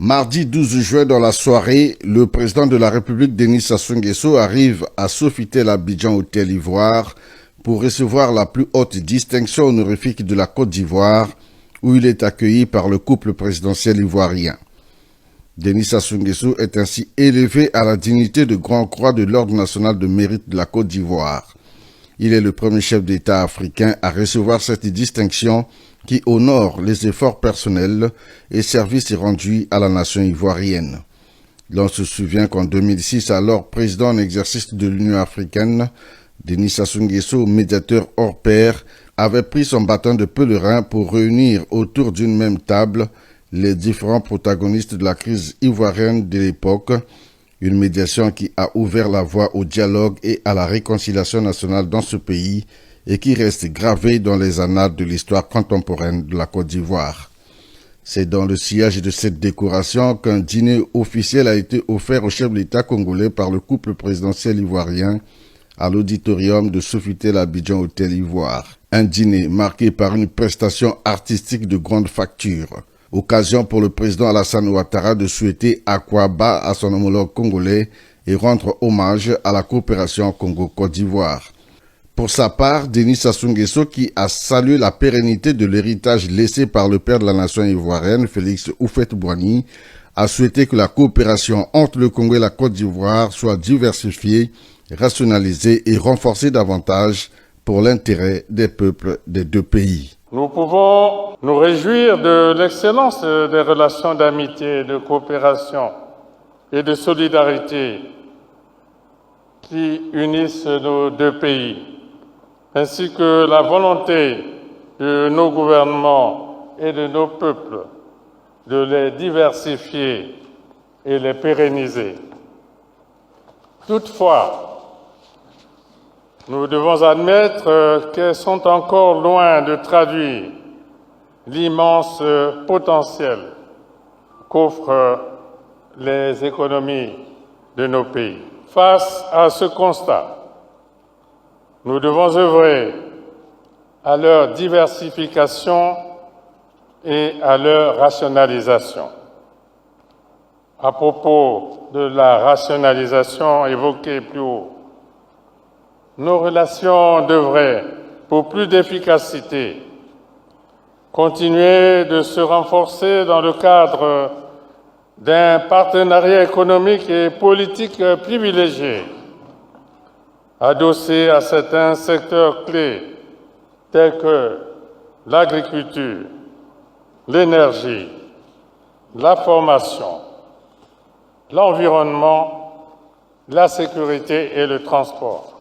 Mardi 12 juin dans la soirée, le président de la République Denis Sassou Nguesso arrive à Sofitel Abidjan Hôtel Ivoire pour recevoir la plus haute distinction honorifique de la Côte d'Ivoire, où il est accueilli par le couple présidentiel ivoirien. Denis Sassou Nguesso est ainsi élevé à la dignité de Grand Croix de l'Ordre national de mérite de la Côte d'Ivoire. Il est le premier chef d'État africain à recevoir cette distinction qui honore les efforts personnels et services rendus à la nation ivoirienne. L'on se souvient qu'en 2006, alors président en exercice de l'Union africaine, Denis Sassou Nguesso, médiateur hors pair, avait pris son bâton de pèlerin pour réunir autour d'une même table les différents protagonistes de la crise ivoirienne de l'époque, une médiation qui a ouvert la voie au dialogue et à la réconciliation nationale dans ce pays et qui reste gravée dans les annales de l'histoire contemporaine de la Côte d'Ivoire. C'est dans le sillage de cette décoration qu'un dîner officiel a été offert au chef de l'État congolais par le couple présidentiel ivoirien à l'auditorium de Sofitel Abidjan Hôtel Ivoire. Un dîner marqué par une prestation artistique de grande facture. Occasion pour le président Alassane Ouattara de souhaiter Akwaba à son homologue congolais et rendre hommage à la coopération Congo-Côte d'Ivoire. Pour sa part, Denis Sassou Nguesso, qui a salué la pérennité de l'héritage laissé par le père de la nation ivoirienne, Félix Houphouët-Boigny, a souhaité que la coopération entre le Congo et la Côte d'Ivoire soit diversifiée, rationalisée et renforcée davantage pour l'intérêt des peuples des deux pays. Nous pouvons nous réjouir de l'excellence des relations d'amitié, de coopération et de solidarité qui unissent nos deux pays, ainsi que la volonté de nos gouvernements et de nos peuples de les diversifier et les pérenniser. Toutefois, nous devons admettre qu'elles sont encore loin de traduire l'immense potentiel qu'offrent les économies de nos pays. Face à ce constat, nous devons œuvrer à leur diversification et à leur rationalisation. À propos de la rationalisation évoquée plus haut, nos relations devraient, pour plus d'efficacité, continuer de se renforcer dans le cadre d'un partenariat économique et politique privilégié, adossé à certains secteurs clés tels que l'agriculture, l'énergie, la formation, l'environnement, la sécurité et le transport.